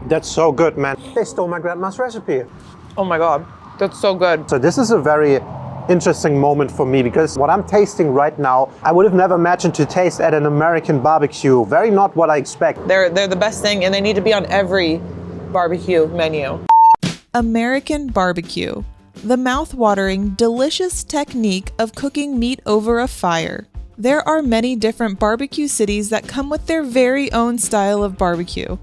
That's so good, man. They stole my grandma's recipe. Oh my God, that's so good. So this is a very interesting moment for me because what I'm tasting right now, I would have never imagined to taste at an American barbecue. Very not what I expect. They're the best thing, and they need to be on every barbecue menu. American barbecue. The mouth-watering, delicious technique of cooking meat over a fire. There are many different barbecue cities that come with their very own style of barbecue.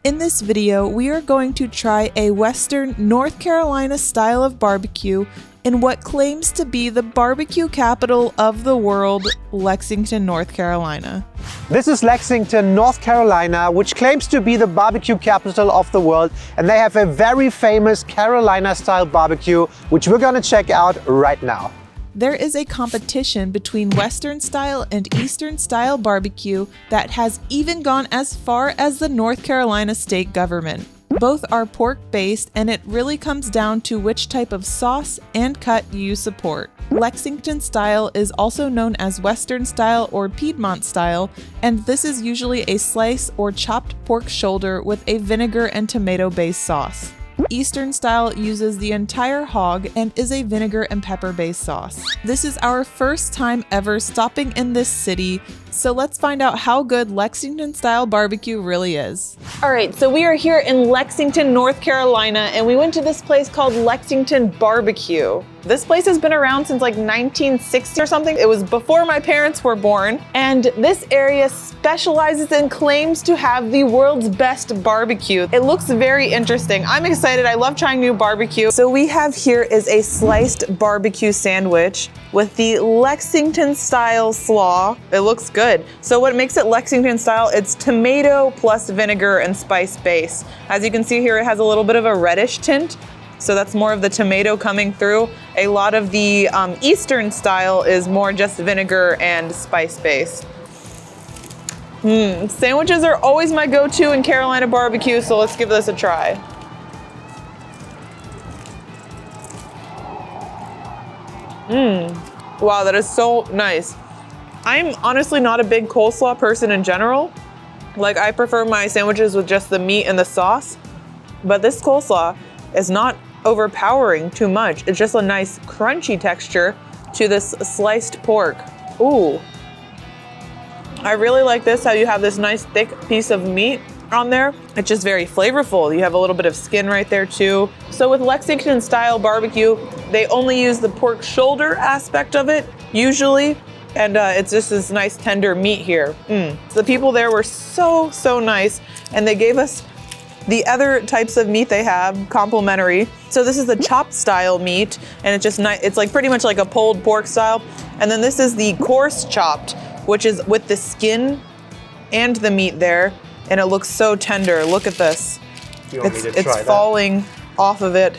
In this video, we are going to try a Western North Carolina style of barbecue in what claims to be the barbecue capital of the world, Lexington, North Carolina. This is Lexington, North Carolina, which claims to be the barbecue capital of the world. And they have a very famous Carolina-style barbecue, which we're gonna check out right now. There is a competition between Western style and Eastern style barbecue that has even gone as far as the North Carolina state government. Both are pork-based, and it really comes down to which type of sauce and cut you support. Lexington style is also known as Western style or Piedmont style, and this is usually a slice or chopped pork shoulder with a vinegar and tomato-based sauce. Eastern style uses the entire hog and is a vinegar and pepper-based sauce. This is our first time ever stopping in this city, so let's find out how good Lexington style barbecue really is. All right, so we are here in Lexington, North Carolina, and we went to this place called Lexington BBQ. This place has been around since like 1960 or something. It was before my parents were born, and this area specializes and claims to have the world's best barbecue. It looks very interesting. I'm excited. I love trying new barbecue. So we have here is a sliced barbecue sandwich with the Lexington style slaw. It looks good. So what makes it Lexington style, it's tomato plus vinegar and spice base. As you can see here, it has a little bit of a reddish tint. So that's more of the tomato coming through. A lot of the Eastern style is more just vinegar and spice based. Sandwiches are always my go-to in Carolina barbecue, so let's give this a try. Wow, that is so nice. I'm honestly not a big coleslaw person in general. Like, I prefer my sandwiches with just the meat and the sauce, but this coleslaw is not overpowering too much. It's just a nice crunchy texture to this sliced pork. Ooh. I really like this, how you have this nice thick piece of meat on there. It's just very flavorful. You have a little bit of skin right there too. So with Lexington style barbecue, they only use the pork shoulder aspect of it, usually. And it's just this nice tender meat here. The people there were so nice, and they gave us the other types of meat they have complimentary. So this is the chopped style meat, and it's just nice. It's like pretty much like a pulled pork style. And then this is the coarse chopped, which is with the skin and the meat there, and it looks so tender. Look at this. It's falling off of it.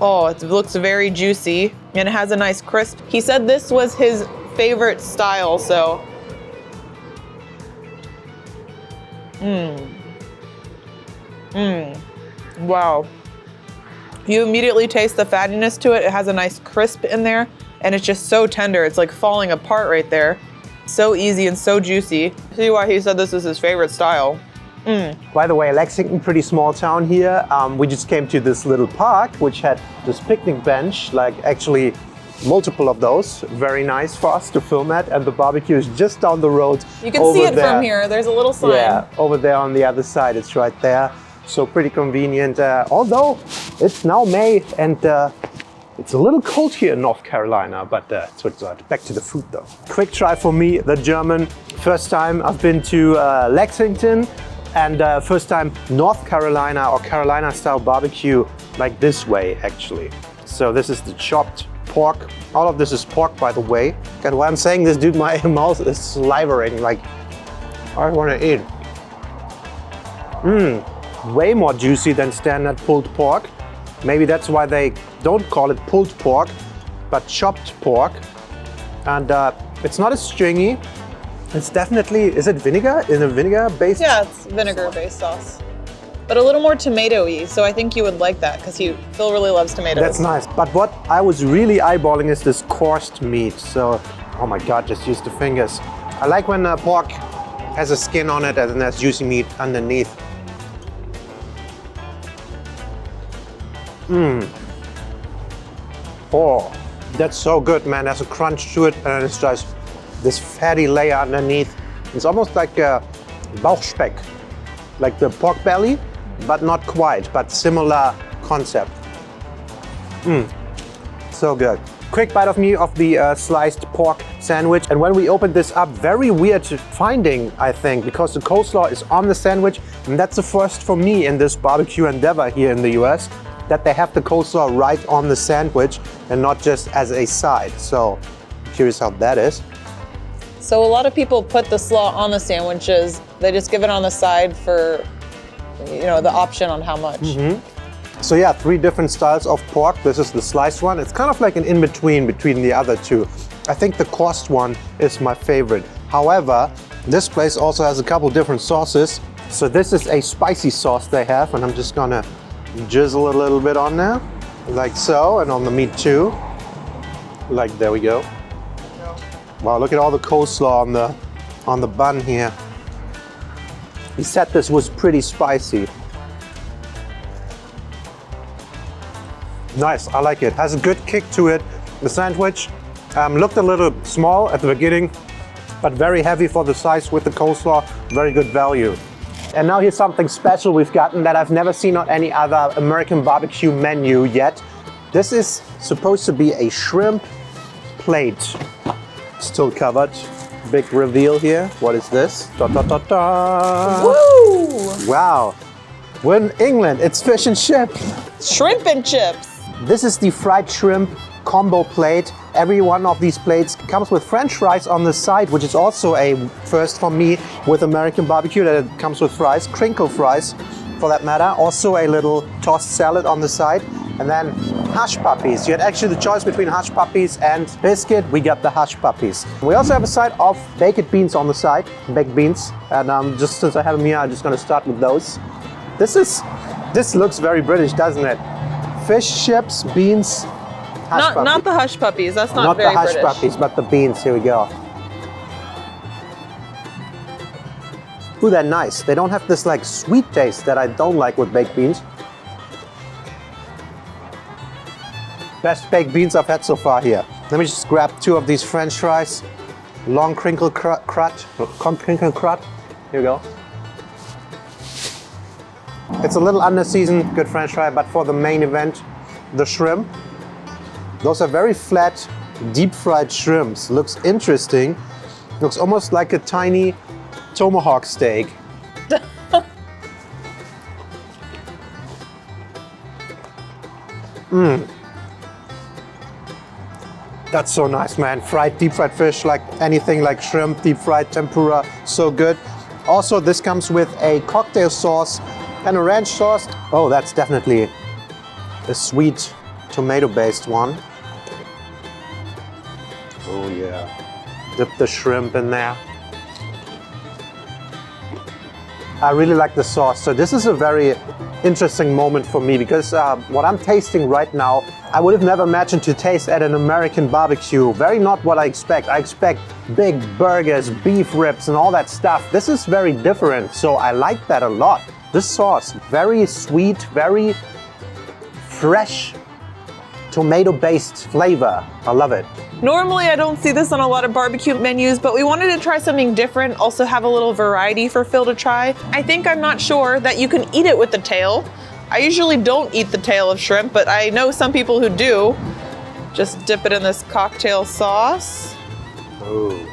Oh, it looks very juicy, and it has a nice crisp. He said this was his favorite style, so. Wow. You immediately taste the fattiness to it. It has a nice crisp in there, and it's just so tender. It's like falling apart right there. So easy and so juicy. See why he said this is his favorite style. By the way, Lexington, pretty small town here. We just came to this little park, which had this picnic bench, like actually multiple of those. Very nice for us to film at, and the barbecue is just down the road. You can see it from here. There's a little sign. Yeah, over there on the other side, it's right there. So pretty convenient, although it's now May and it's a little cold here in North Carolina, but it's back to the food though. Quick try for me, the German. First time I've been to Lexington, and first time North Carolina or Carolina style barbecue like this way actually. So this is the chopped pork. All of this is pork, by the way. And while I'm saying this, dude, my mouth is salivating, like I want to eat. Way more juicy than standard pulled pork. Maybe that's why they don't call it pulled pork, but chopped pork. And it's not as stringy. It's definitely, is it vinegar? In a vinegar-based? Yeah, it's vinegar-based sauce. But a little more tomato-y, so I think you would like that, because Phil really loves tomatoes. That's nice. But what I was really eyeballing is this coursed meat. So, oh my God, just use the fingers. I like when pork has a skin on it and there's juicy meat underneath. Oh, that's so good, man. There's a crunch to it, and it's just this fatty layer underneath. It's almost like a Bauchspeck, like the pork belly, but not quite, but similar concept. So good. Quick bite of me of the sliced pork sandwich. And when we opened this up, very weird finding, I think, because the coleslaw is on the sandwich. And that's the first for me in this barbecue endeavor here in the US, that they have the coleslaw right on the sandwich and not just as a side. So I'm curious how that is. So a lot of people put the slaw on the sandwiches. They just give it on the side for, you know, the option on how much. So yeah, 3 different styles of pork. This is the sliced one. It's kind of like an in-between between the other two. I think the coarse one is my favorite. However, this place also has a couple different sauces. So this is a spicy sauce they have, and I'm just gonna drizzle a little bit on there, like so, and on the meat too. Like, there we go. Wow, look at all the coleslaw on the bun here. He said this was pretty spicy. Nice, I like it. Has a good kick to it. The sandwich looked a little small at the beginning, but very heavy for the size with the coleslaw. Very good value. And now here's something special we've gotten that I've never seen on any other American barbecue menu yet. This is supposed to be a shrimp plate. Still covered. Big reveal here. What is this? Da, da, da, da. Woo! Wow. We're in England. It's fish and chips. Shrimp and chips. This is the fried shrimp combo plate. Every one of these plates comes with French fries on the side, which is also a first for me with American barbecue, that it comes with fries, crinkle fries for that matter. Also a little tossed salad on the side. And then hush puppies. You had actually the choice between hush puppies and biscuit. We got the hush puppies. We also have a side of baked beans on the side, baked beans. And just since I have them here, I'm just gonna start with those. This looks very British, doesn't it? Fish, chips, beans, hush puppies. Not the hush puppies. That's not very the British. hush puppies, but the beans. Here we go. Ooh, they're nice. They don't have this like sweet taste that I don't like with baked beans. Best baked beans I've had so far here. Let me just grab 2 of these French fries. Long crinkle crut. Here we go. It's a little under-seasoned, good French fry, but for the main event, the shrimp. Those are very flat, deep-fried shrimps. Looks interesting. Looks almost like a tiny tomahawk steak. That's so nice, man. Deep fried fish, like anything like shrimp, deep fried tempura, so good. Also, this comes with a cocktail sauce and a ranch sauce. Oh, that's definitely a sweet tomato-based one. Oh yeah. Dip the shrimp in there. I really like the sauce. So this is a very interesting moment for me because what I'm tasting right now, I would have never imagined to taste at an American barbecue. Very not what I expect. I expect big burgers, beef ribs, and all that stuff. This is very different, so I like that a lot. This sauce, very sweet, very fresh, tomato-based flavor. I love it. Normally, I don't see this on a lot of barbecue menus, but we wanted to try something different, also have a little variety for Phil to try. I'm not sure that you can eat it with the tail. I usually don't eat the tail of shrimp, but I know some people who do. Just dip it in this cocktail sauce. Ooh.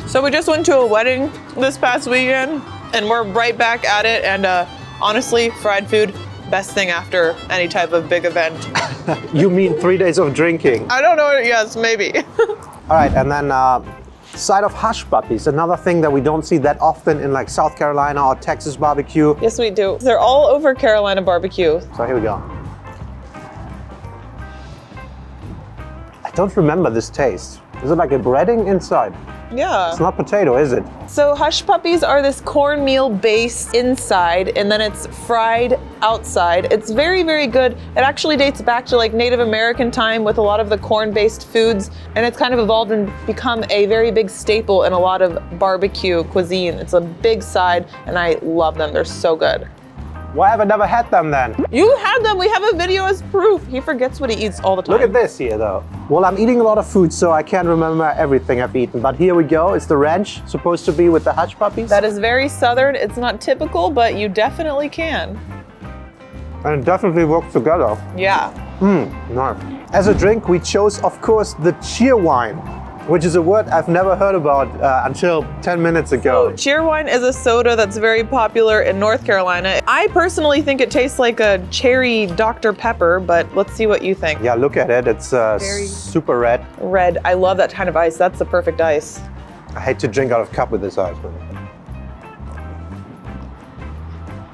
So we just went to a wedding this past weekend, and we're right back at it, and honestly, fried food, best thing after any type of big event. You mean 3 days of drinking? I don't know, yes, maybe. All right, and then side of hush puppies, another thing that we don't see that often in like South Carolina or Texas barbecue. Yes, we do. They're all over Carolina barbecue. So here we go. I don't remember this taste. Is it like a breading inside? Yeah. It's not potato, is it? So hush puppies are this cornmeal base inside, and then it's fried outside. It's very, very good. It actually dates back to like Native American time with a lot of the corn-based foods, and it's kind of evolved and become a very big staple in a lot of barbecue cuisine. It's a big side, and I love them. They're so good. Why have I never had them then? You had them. We have a video as proof. He forgets what he eats all the time. Look at this here though. Well, I'm eating a lot of food, so I can't remember everything I've eaten. But here we go. It's the ranch, supposed to be with the hush puppies. That is very southern. It's not typical, but you definitely can. And it definitely works together. Yeah. Nice. As a drink, we chose, of course, the cheer wine, which is a word I've never heard about until 10 minutes ago. Cheerwine is a soda that's very popular in North Carolina. I personally think it tastes like a cherry Dr. Pepper, but let's see what you think. Yeah, look at it. It's super red. Red. I love that kind of ice. That's the perfect ice. I hate to drink out of cup with this ice.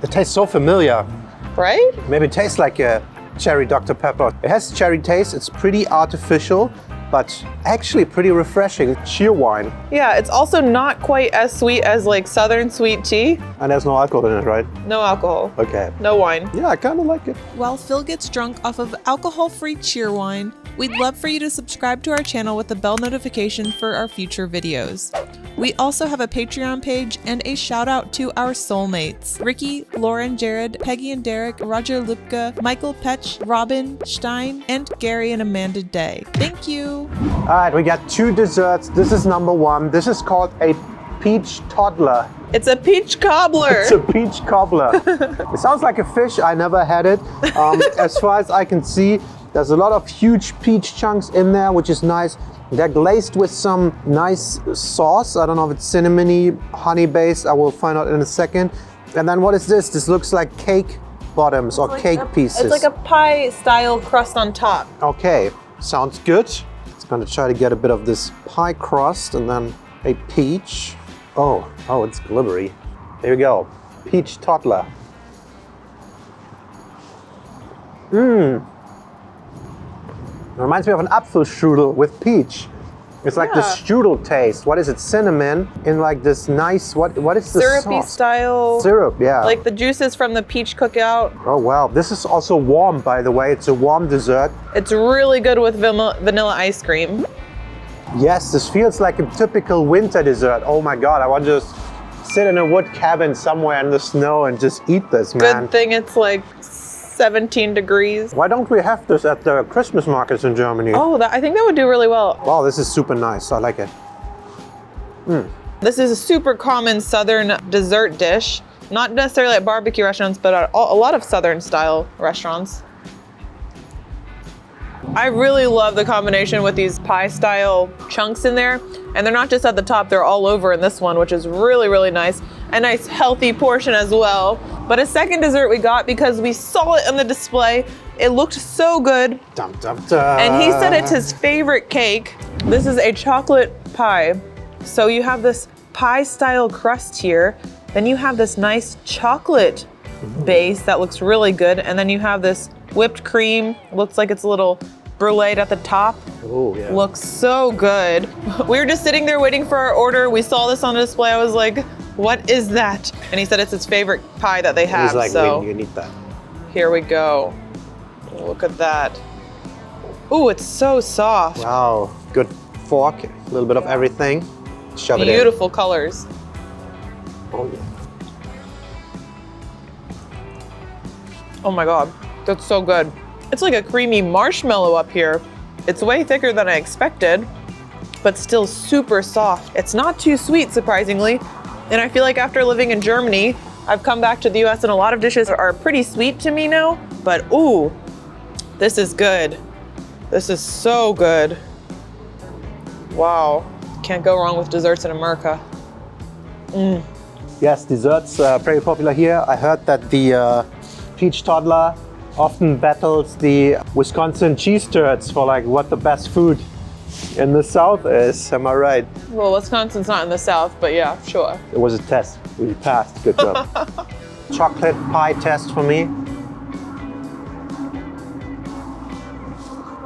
It tastes so familiar. Right? Maybe it tastes like a cherry Dr. Pepper. It has cherry taste. It's pretty artificial, but actually pretty refreshing. Cheer wine. Yeah, it's also not quite as sweet as like Southern sweet tea. And there's no alcohol in it, right? No alcohol. Okay. No wine. Yeah, I kind of like it. While Phil gets drunk off of alcohol-free cheer wine, we'd love for you to subscribe to our channel with the bell notification for our future videos. We also have a Patreon page and a shout out to our soulmates, Ricky, Lauren, Jared, Peggy and Derek, Roger Lupka, Michael Petch, Robin Stein, and Gary and Amanda Day. Thank you. All right, we got 2 desserts. This is number 1. This is called a peach toddler. It's a peach cobbler. It's a peach cobbler. It sounds like a fish. I never had it. As far as I can see, there's a lot of huge peach chunks in there, which is nice. They're glazed with some nice sauce. I don't know if it's cinnamony, honey based. I will find out in a second. And then what is this? This looks like cake bottoms or cake pieces. It's like a pie style crust on top. Okay, sounds good. It's gonna try to get a bit of this pie crust and then a peach. Oh, it's glibbery. Here we go. Peach toddler. It reminds me of an Apfelstrudel with peach. It's like the strudel taste. What is it? Cinnamon in like this nice, what is the Syrupy sauce? style. Syrup, yeah. Like the juices from the peach cookout. Oh wow, this is also warm, by the way. It's a warm dessert. It's really good with vanilla ice cream. Yes, this feels like a typical winter dessert. Oh my God, I want to just sit in a wood cabin somewhere in the snow and just eat this, man. Good thing it's like 17 degrees. Why don't we have this at the Christmas markets in Germany? Oh, I think that would do really well. Wow, this is super nice. I like it. This is a super common Southern dessert dish. Not necessarily at barbecue restaurants, but at a lot of Southern style restaurants. I really love the combination with these pie style chunks in there. And they're not just at the top, they're all over in this one, which is really, really nice. A nice healthy portion as well. But a second dessert we got because we saw it on the display. It looked so good. Dum, dum, dum. And he said it's his favorite cake. This is a chocolate pie. So you have this pie style crust here. Then you have this nice chocolate base that looks really good. And then you have this whipped cream. Looks like it's a little brulee at the top. Oh, yeah. Looks so good. We were just sitting there waiting for our order. We saw this on display. I was like, what is that? And he said it's his favorite pie that they have. He's like, so wait, you need that. here we go. Look at that. Ooh, it's so soft. Wow, good fork, a little bit of everything. Shove it in. Beautiful colors. Oh, yeah. Oh my God, that's so good. It's like a creamy marshmallow up here. It's way thicker than I expected, but still super soft. It's not too sweet, surprisingly. And I feel like after living in Germany, I've come back to the US and a lot of dishes are pretty sweet to me now, but ooh, this is good. This is so good. Wow, can't go wrong with desserts in America. Yes, desserts very popular here. I heard that the peach toddler often battles the Wisconsin cheese turds for like what the best food in the South is. Am I right? Well, Wisconsin's not in the South, but yeah, sure. It was a test. We passed. Good job. Chocolate pie test for me.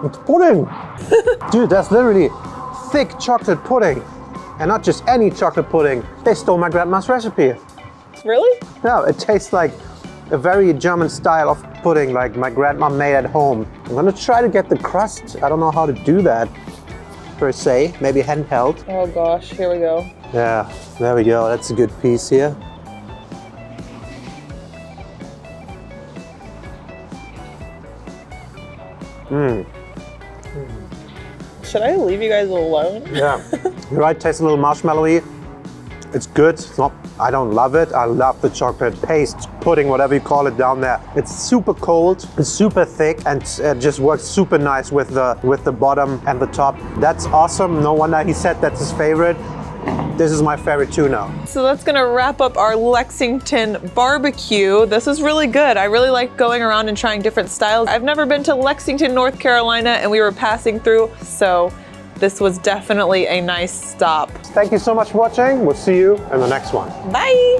It's pudding. Dude, that's literally thick chocolate pudding. And not just any chocolate pudding. They stole my grandma's recipe. Really? No, it tastes like a very German style of pudding like my grandma made at home. I'm gonna try to get the crust. I don't know how to do that per se. Maybe handheld. Oh gosh, here we go. Yeah, there we go. That's a good piece here. Should I leave you guys alone? Yeah. You're right, tastes a little marshmallowy. It's good. It's not, I don't love it. I love the chocolate paste, pudding, whatever you call it down there. It's super cold, it's super thick, and it just works super nice with the bottom and the top. That's awesome. No wonder he said that's his favorite. This is my favorite tuna. So that's gonna wrap up our Lexington barbecue. This is really good. I really like going around and trying different styles. I've never been to Lexington, North Carolina, and we were passing through, so this was definitely a nice stop. Thank you so much for watching. We'll see you in the next one. Bye!